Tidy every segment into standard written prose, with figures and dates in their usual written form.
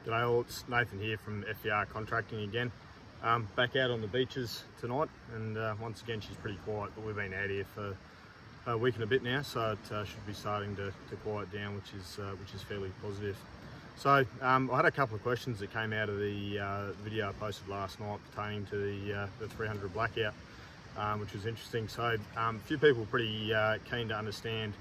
G'day all, it's Nathan here from FVR Contracting again. Back out on the beaches tonight, and once again she's pretty quiet, but we've been out here for a week and a bit now, so it should be starting to quiet down, which is fairly positive. So I had a couple of questions that came out of the video I posted last night pertaining to the 300 blackout, which was interesting. So a few people were pretty keen to understand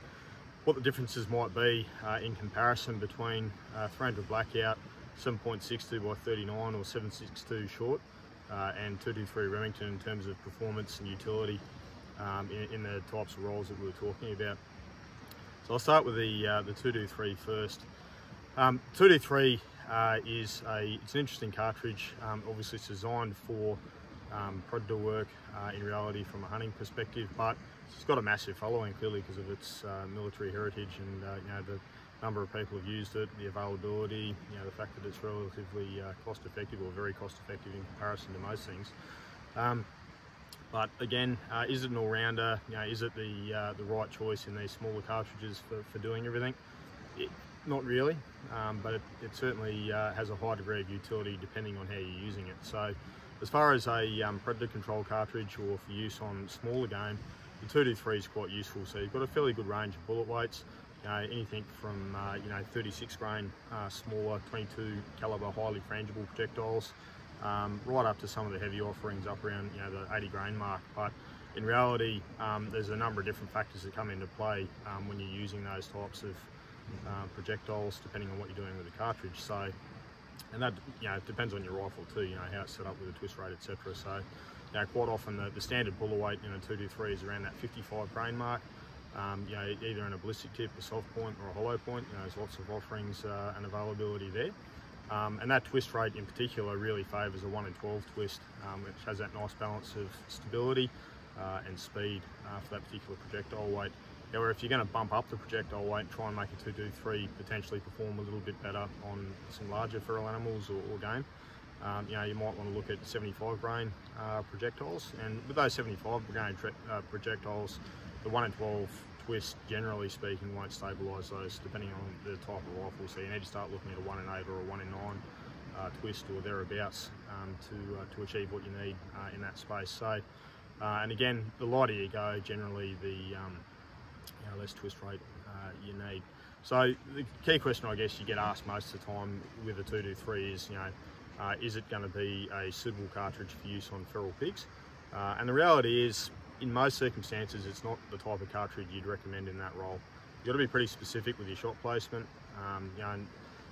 what the differences might be in comparison between 300 blackout, 7.62 by 39 or 7.62 short, and 223 Remington in terms of performance and utility in the types of rolls that we were talking about. So I'll start with the 223 first. 223 it's an interesting cartridge. Obviously it's designed for predator work in reality from a hunting perspective, but it's got a massive following clearly because of its military heritage and the number of people have used it, the availability, the fact that it's relatively cost effective, or very cost effective in comparison to most things. But again, is it an all-rounder? Is it the right choice in these smaller cartridges for doing everything? Not really, but it certainly has a high degree of utility depending on how you're using it. So as far as a predator control cartridge or for use on smaller game, the 223 is quite useful. So you've got a fairly good range of bullet weights, anything from 36 grain smaller, 22 caliber highly frangible projectiles, right up to some of the heavy offerings up around the 80 grain mark. But in reality, there's a number of different factors that come into play when you're using those types of projectiles, depending on what you're doing with the cartridge. So, and that it depends on your rifle too, how it's set up with a twist rate, etc. So quite often the standard bullet weight in a 223 is around that 55 grain mark, either in a ballistic tip, a soft point or a hollow point. There's lots of offerings and availability there, and that twist rate in particular really favours a 1 in 12 twist, which has that nice balance of stability and speed for that particular projectile weight. However, if you're going to bump up the projectile weight and try and make a 223 potentially perform a little bit better on some larger feral animals or game, you might want to look at 75 grain projectiles. And with those 75 grain projectiles, the 1 in 12 twist, generally speaking, won't stabilise those depending on the type of rifle. So you need to start looking at a 1 in 8 or a 1 in 9 twist or thereabouts to achieve what you need in that space. So, and again, the lighter you go, generally the less twist rate you need. So the key question I guess you get asked most of the time with a 223 is it going to be a suitable cartridge for use on feral pigs? And the reality is, in most circumstances, it's not the type of cartridge you'd recommend in that role. You've got to be pretty specific with your shot placement. And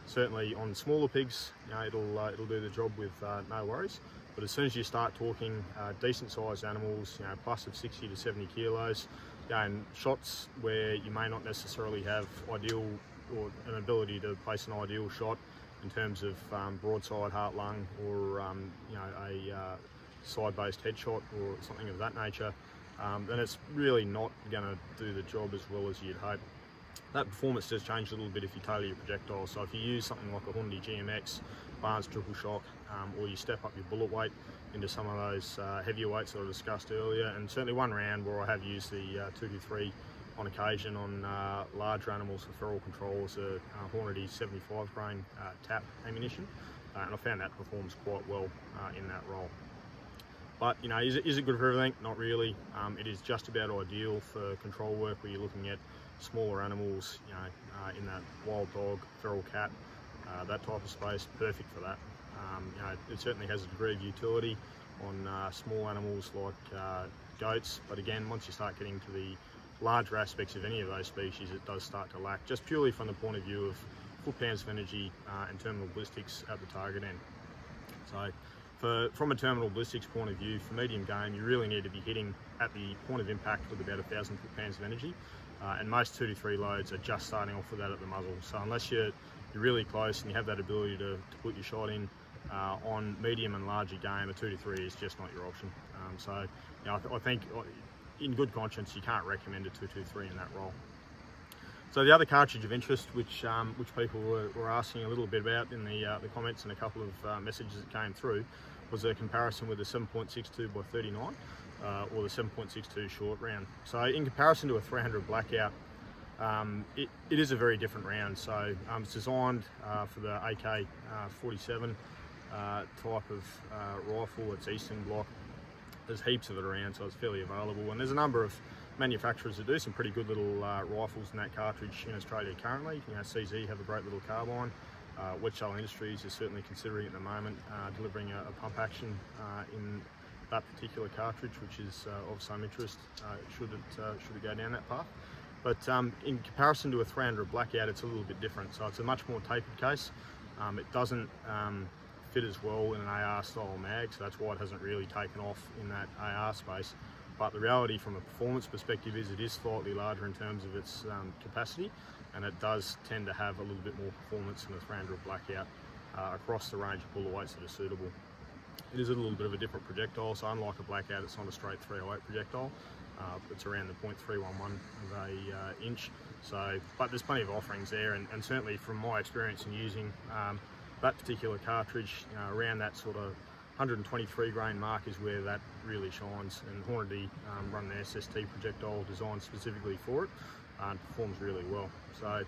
certainly on smaller pigs, it'll do the job with no worries. But as soon as you start talking decent sized animals, plus of 60 to 70 kilos, and shots where you may not necessarily have ideal or an ability to place an ideal shot in terms of broadside, heart lung, or a side-based headshot or something of that nature, then it's really not going to do the job as well as you'd hope. That performance does change a little bit if you tailor your projectile. So if you use something like a Hornady GMX, Barnes Triple Shock, or you step up your bullet weight into some of those heavier weights that I discussed earlier, and certainly one round where I have used the 223 on occasion on larger animals for feral control is a Hornady 75 grain tap ammunition, and I found that performs quite well in that role. But is it good for everything? Not really. It is just about ideal for control work where you're looking at smaller animals, in that wild dog, feral cat, that type of space. Perfect for that. It certainly has a degree of utility on small animals like goats, but again, once you start getting to the larger aspects of any of those species, it does start to lack, just purely from the point of view of foot-pounds of energy and terminal ballistics at the target end. So from a terminal ballistics point of view, for medium game, you really need to be hitting at the point of impact with about 1,000 foot-pounds of energy, and most 223 loads are just starting off with that at the muzzle. So unless you're really close and you have that ability to put your shot in on medium and larger game, a 223 is just not your option. So I think in good conscience you can't recommend a 223 in that role. So the other cartridge of interest, which people were asking a little bit about in the comments and a couple of messages that came through, was a comparison with the 7.62 by 39 or the 7.62 short round. So in comparison to a 300 blackout, it is a very different round. So it's designed for the AK-47 type of rifle. It's Eastern Bloc. There's heaps of it around, so it's fairly available. And there's a number of manufacturers that do some pretty good little rifles in that cartridge in Australia currently. You know, CZ have a great little carbine. Wedgetail Industries is certainly considering at the moment delivering a pump action in that particular cartridge, which is of some interest should it go down that path. But in comparison to a 300 Blackout, it's a little bit different. So it's a much more tapered case. It doesn't fit as well in an AR style mag, so that's why it hasn't really taken off in that AR space. But the reality from a performance perspective is it is slightly larger in terms of its capacity, and it does tend to have a little bit more performance than a 300 Blackout across the range of bullet weights that are suitable. It is a little bit of a different projectile, so unlike a Blackout, it's not a straight 308 projectile. It's around the .311 of a inch. So, but there's plenty of offerings there, and certainly from my experience in using that particular cartridge, around that sort of 123 grain mark is where that really shines. And Hornady run an SST projectile designed specifically for it, and performs really well. So,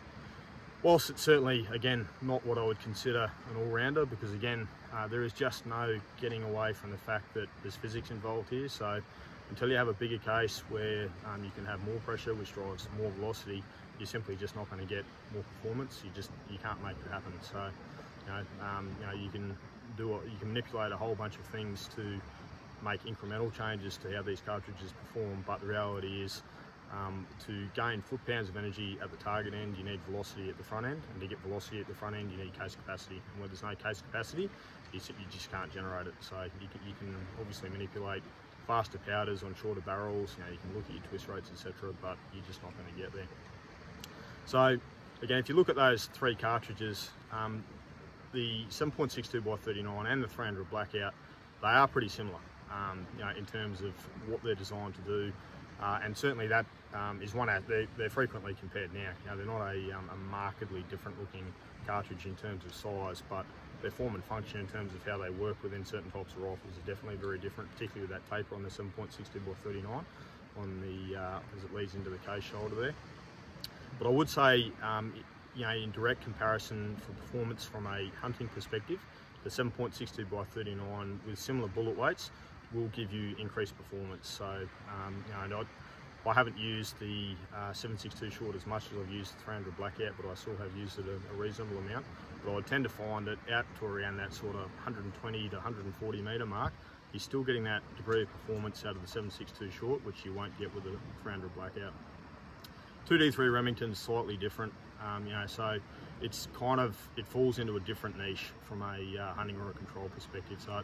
whilst it's certainly, again, not what I would consider an all-rounder, because again, there is just no getting away from the fact that there's physics involved here. So until you have a bigger case where you can have more pressure, which drives more velocity, you're simply just not going to get more performance. You can't make it happen. So you can manipulate a whole bunch of things to make incremental changes to how these cartridges perform, but the reality is to gain foot-pounds of energy at the target end, you need velocity at the front end, and to get velocity at the front end, you need case capacity. And where there's no case capacity, you just can't generate it. So you can obviously manipulate faster powders on shorter barrels. You can look at your twist rates, etc., but you're just not going to get there. So again, if you look at those three cartridges, the 7.62x39 and the 300 Blackout, they are pretty similar in terms of what they're designed to do. And certainly that is one they're frequently compared now. They're not a markedly different looking cartridge in terms of size, but their form and function in terms of how they work within certain types of rifles is definitely very different, particularly with that taper on the 7.62x39 on the as it leads into the case shoulder there. But I would say, in direct comparison for performance from a hunting perspective, the 7.62x39 with similar bullet weights will give you increased performance. So I haven't used the 7.62 short as much as I've used the 300 Blackout, but I still have used it a reasonable amount. But I tend to find that out to around that sort of 120 to 140 metre mark, you're still getting that degree of performance out of the 7.62 short, which you won't get with the 300 Blackout. 2D3 Remington's slightly different, so it's it falls into a different niche from a hunting or a control perspective. So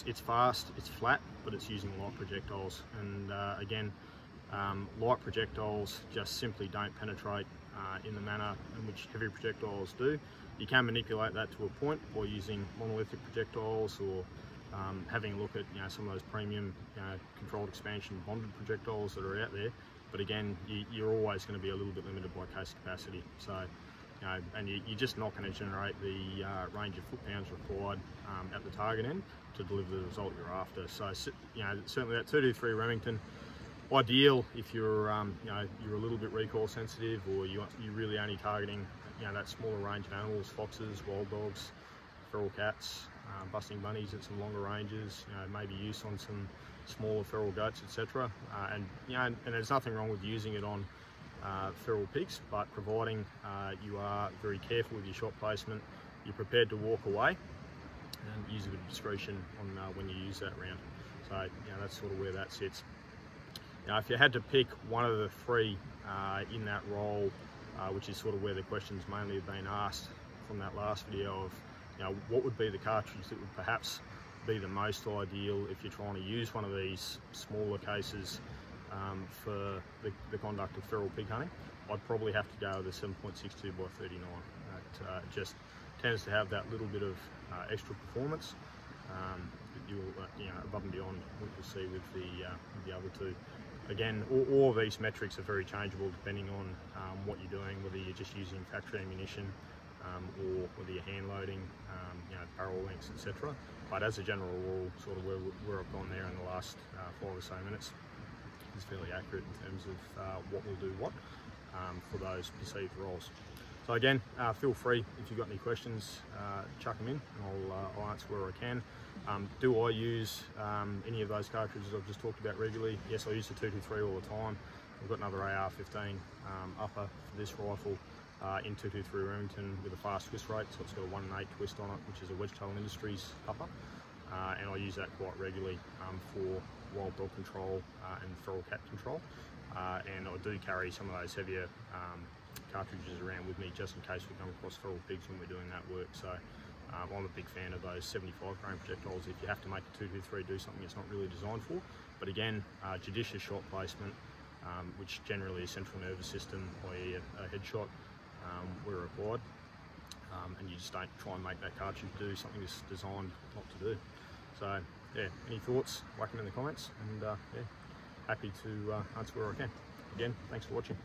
it's fast, it's flat, but it's using light projectiles. And again, light projectiles just simply don't penetrate in the manner in which heavy projectiles do. You can manipulate that to a point by using monolithic projectiles or having a look at some of those premium controlled expansion bonded projectiles that are out there. But again, you're always going to be a little bit limited by case capacity. So, and you're just not going to generate the range of foot-pounds required at the target end to deliver the result you're after. So, certainly that 223 Remington, ideal if you're you're a little bit recoil sensitive, or you're really only targeting that smaller range of animals, foxes, wild dogs, feral cats, busting bunnies at some longer ranges, maybe use on some smaller feral goats, etc. And there's nothing wrong with using it on feral pigs, but providing you are very careful with your shot placement, you're prepared to walk away, and use a bit of discretion on when you use that round. So that's sort of where that sits. If you had to pick one of the three in that role, which is sort of where the questions mainly have been asked from that last video of what would be the cartridge that would perhaps be the most ideal if you're trying to use one of these smaller cases for the conduct of feral pig hunting, I'd probably have to go with the 7.62x39. It just tends to have that little bit of extra performance that you'll above and beyond what you'll see with the other two. Again, all of these metrics are very changeable depending on what you're doing, whether you're just using factory ammunition or whether you're hand loading, barrel lengths, etc. But as a general rule, sort of where I've gone there in the last 5 or so minutes is fairly accurate in terms of what will do what. for those perceived rolls. So again, feel free if you've got any questions, chuck them in, and I'll answer where I can. Do I use any of those cartridges I've just talked about regularly? Yes, I use the 223 all the time. I've got another AR-15 upper for this rifle in 223 Remington with a fast twist rate, so it's got a 1-8 twist on it, which is a Wedgetail Industries upper, and I use that quite regularly for wild dog control and feral cat control. And I do carry some of those heavier cartridges around with me just in case we come across feral pigs when we're doing that work. So I'm a big fan of those 75 grain projectiles if you have to make a 223 do something it's not really designed for. But again, judicious shot placement, which generally is central nervous system, i.e. a headshot, where required. And you just don't try and make that cartridge do something it's designed not to do. So yeah, any thoughts, whack them in the comments, and yeah, happy to answer where I can. Again, thanks for watching.